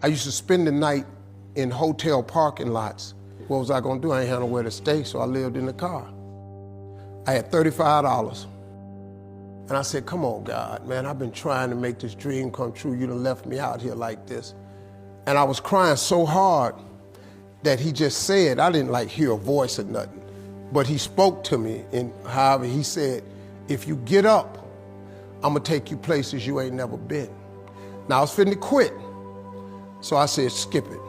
I used to spend the night in hotel parking lots. What was I gonna do? I ain't had nowhere to stay, so I lived in the car. I had $35. And I said, come on, God, man, I've been trying to make this dream come true. You done left me out here like this. And I was crying so hard that he just said, I didn't like hear a voice or nothing, but he spoke to me, and however he said, if you get up, I'm gonna take you places you ain't never been. Now I was finna quit. So I said, skip it.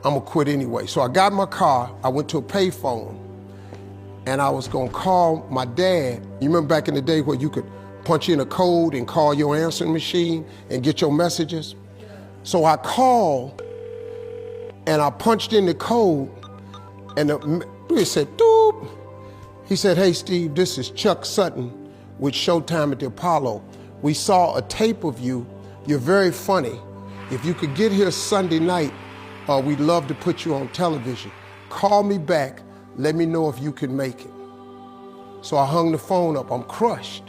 I'm gonna quit anyway. So I got in my car, I went to a payphone, and I was gonna call my dad. You remember back in the day where you could punch in a code and call your answering machine and get your messages? So I called and I punched in the code, and it said, doop. He said, hey Steve, this is Chuck Sutton with Showtime at the Apollo. We saw a tape of you. You're very funny. If you could get here Sunday night, we'd love to put you on television. Call me back, let me know if you can make it. So I hung the phone up, I'm crushed,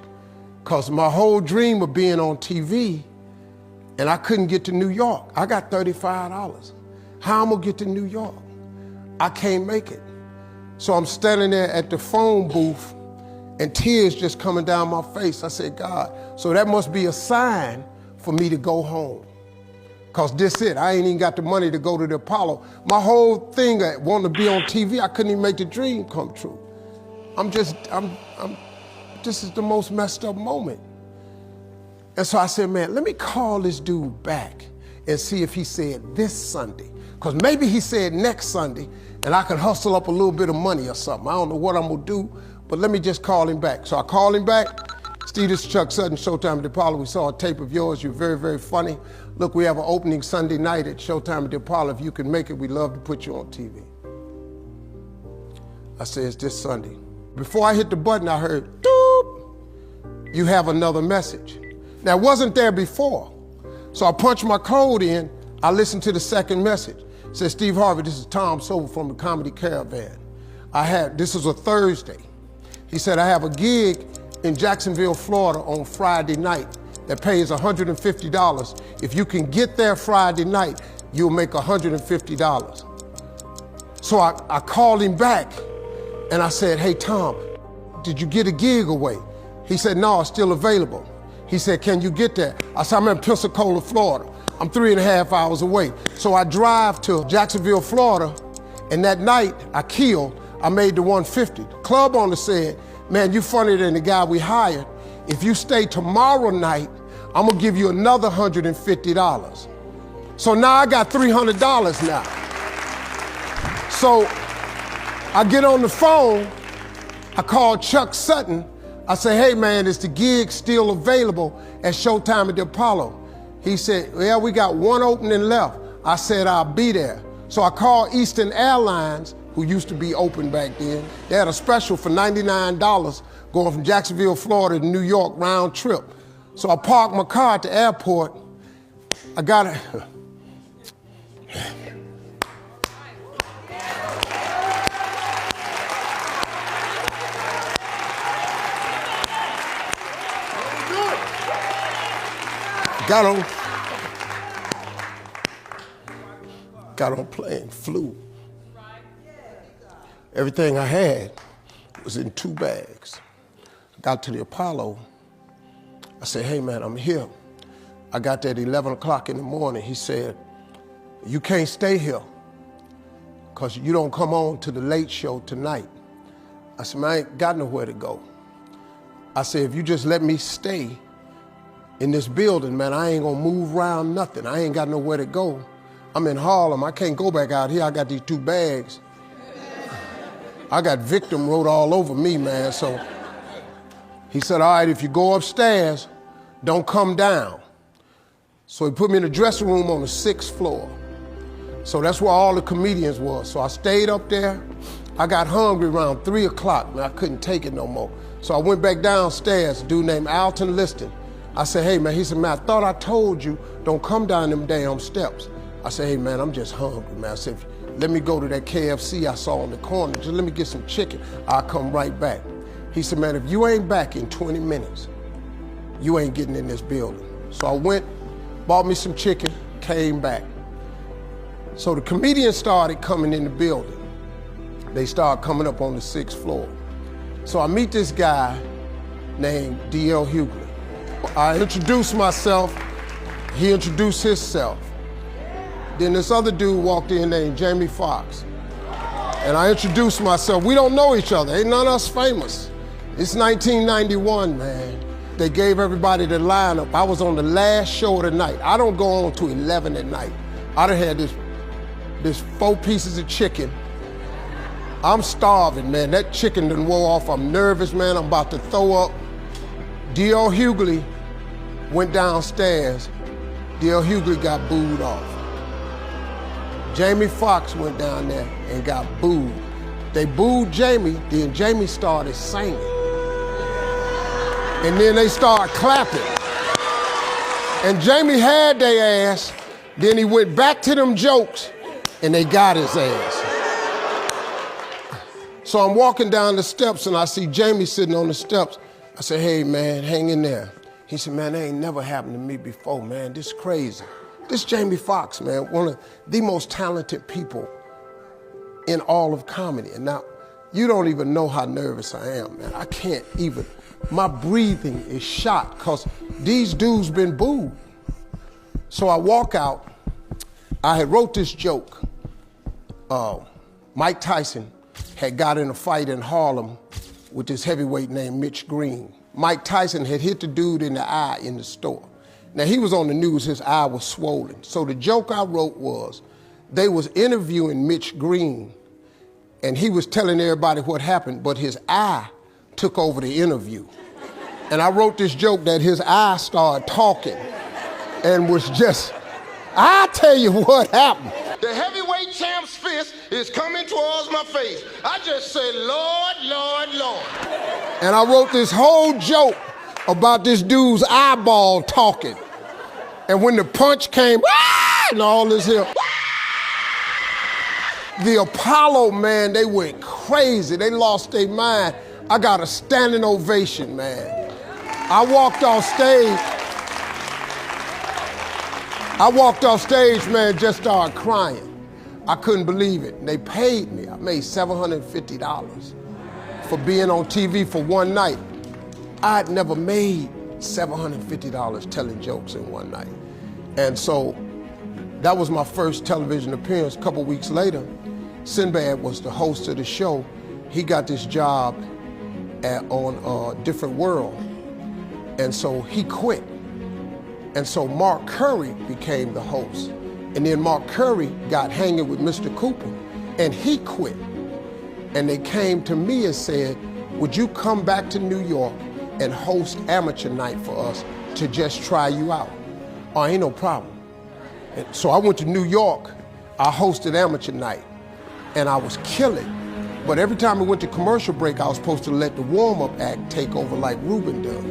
because my whole dream of being on TV, and I couldn't get to New York. I got $35. How I'm gonna get to New York? I can't make it. So I'm standing there at the phone booth, and tears just coming down my face. I said, God, so that must be a sign for me to go home. Because this it, I ain't even got the money to go to the Apollo. My whole thing, wanting to be on TV, I couldn't even make the dream come true. This is the most messed up moment. And so I said, man, let me call this dude back and see if he said this Sunday. Because maybe he said next Sunday, and I can hustle up a little bit of money or something. I don't know what I'm gonna do, but let me just call him back. So I called him back. Steve, this is Chuck Sutton, Showtime at the Apollo. We saw a tape of yours. You're very, very funny. Look, we have an opening Sunday night at Showtime at the Apollo. If you can make it, we'd love to put you on TV. I said, it's this Sunday. Before I hit the button, I heard, doop, you have another message. Now, it wasn't there before. So I punched my code in. I listened to the second message. It said, Steve Harvey, this is Tom Silver from the Comedy Caravan. This is a Thursday. He said, I have a gig in Jacksonville, Florida on Friday night that pays $150. If you can get there Friday night, you'll make $150. So I called him back and I said, hey Tom, did you get a gig away? He said, no, it's still available. He said, can you get there? I said, I'm in Pensacola, Florida. I'm 3.5 hours away. So I drive to Jacksonville, Florida, and that night I made the 150. The club owner said, man, you funnier than the guy we hired. If you stay tomorrow night, I'm gonna give you another $150. So now I got $300 now. So I get on the phone, I call Chuck Sutton. I say, hey man, is the gig still available at Showtime at the Apollo? He said, well, we got one opening left. I said, I'll be there. So I called Eastern Airlines, who used to be open back then. They had a special for $99 going from Jacksonville, Florida to New York round trip. So I parked my car at the airport. I got it. Got on plane, flew. Everything I had was in 2 bags. I got to the Apollo. I said, hey man, I'm here. I got there at 11 o'clock in the morning. He said, you can't stay here because you don't come on to the late show tonight. I said, man, I ain't got nowhere to go. I said, if you just let me stay in this building, man, I ain't gonna move around nothing. I ain't got nowhere to go. I'm in Harlem, I can't go back out here. I got these 2 bags. I got victim wrote all over me, man. So he said, all right, if you go upstairs, don't come down. So he put me in the dressing room on the 6th floor. So that's where all the comedians was. So I stayed up there. I got hungry around 3 o'clock, and I couldn't take it no more. So I went back downstairs, a dude named Alton Liston. I said, hey man, he said, man, I thought I told you, don't come down them damn steps. I said, hey man, I'm just hungry, man. I said, let me go to that KFC I saw on the corner. Just let me get some chicken. I'll come right back. He said, man, if you ain't back in 20 minutes, you ain't getting in this building. So I went, bought me some chicken, came back. So the comedians started coming in the building. They started coming up on the 6th floor. So I meet this guy named D.L. Hughley. I introduced myself, he introduced himself. Then this other dude walked in named Jamie Foxx. And I introduced myself. We don't know each other, ain't none of us famous. It's 1991, man. They gave everybody the lineup. I was on the last show of the night. I don't go on to 11 at night. I done had this 4 pieces of chicken. I'm starving, man. That chicken done wore off. I'm nervous, man. I'm about to throw up. D.L. Hughley went downstairs. D.L. Hughley got booed off. Jamie Foxx went down there and got booed. They booed Jamie, then Jamie started singing. And then they started clapping. And Jamie had their ass, then he went back to them jokes, and they got his ass. So I'm walking down the steps and I see Jamie sitting on the steps. I said, hey man, hang in there. He said, man, that ain't never happened to me before, man. This is crazy. This Jamie Foxx, man, one of the most talented people in all of comedy. And now, you don't even know how nervous I am, man. I can't even, my breathing is shot because these dudes been booed. So I walk out, I had wrote this joke. Mike Tyson had got in a fight in Harlem with this heavyweight named Mitch Green. Mike Tyson had hit the dude in the eye in the store. Now he was on the news, his eye was swollen. So the joke I wrote was, they was interviewing Mitch Green and he was telling everybody what happened, but his eye took over the interview. And I wrote this joke that his eye started talking and was just, I tell you what happened. The heavyweight champ's fist is coming towards my face. I just said, Lord, Lord, Lord. And I wrote this whole joke about this dude's eyeball talking. And when the punch came, and all this here, the Apollo, man, they went crazy. They lost their mind. I got a standing ovation, man. I walked off stage, man, just started crying. I couldn't believe it. They paid me. I made $750 for being on TV for one night. I'd never made $750 telling jokes in one night. And so that was my first television appearance. A couple weeks later, Sinbad was the host of the show. He got this job on Different World. And so he quit. And so Mark Curry became the host. And then Mark Curry got hanging with Mr. Cooper and he quit. And they came to me and said, would you come back to New York and host Amateur Night for us to just try you out? Oh, ain't no problem. And so I went to New York, I hosted Amateur Night and I was killing. But every time we went to commercial break, I was supposed to let the warm-up act take over like Ruben does.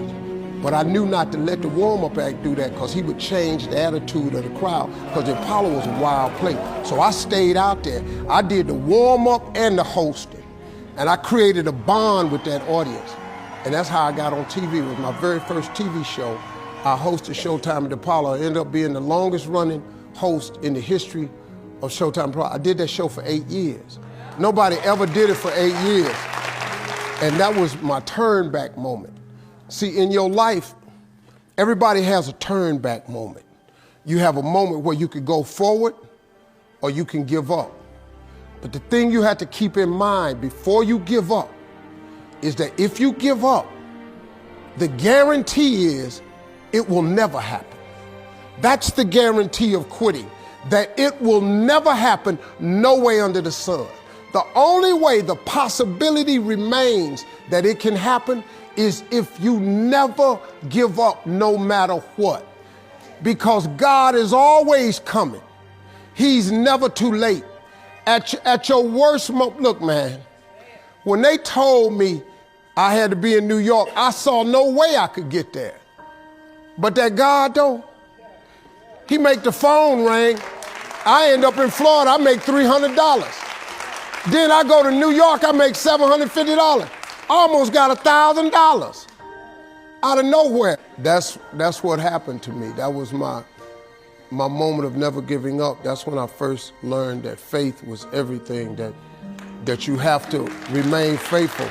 But I knew not to let the warm-up act do that because he would change the attitude of the crowd because the Apollo was a wild place. So I stayed out there. I did the warm-up and the hosting. And I created a bond with that audience. And that's how I got on TV. It was my very first TV show. I hosted Showtime at the Apollo. I ended up being the longest running host in the history of Showtime Apollo. I did that show for 8 years. Nobody ever did it for 8 years. And that was my turn back moment. See, in your life, everybody has a turn back moment. You have a moment where you could go forward or you can give up. But the thing you have to keep in mind before you give up is that if you give up, the guarantee is it will never happen. That's the guarantee of quitting, that it will never happen no way under the sun. The only way the possibility remains that it can happen is if you never give up no matter what. Because God is always coming. He's never too late. At your worst moment, look man, when they told me I had to be in New York, I saw no way I could get there. But that God though, he make the phone ring. I end up in Florida, I make $300. Then I go to New York, I make $750. Almost got $1,000 out of nowhere. That's what happened to me. That was my my moment of never giving up, that's when I first learned that faith was everything, that you have to remain faithful.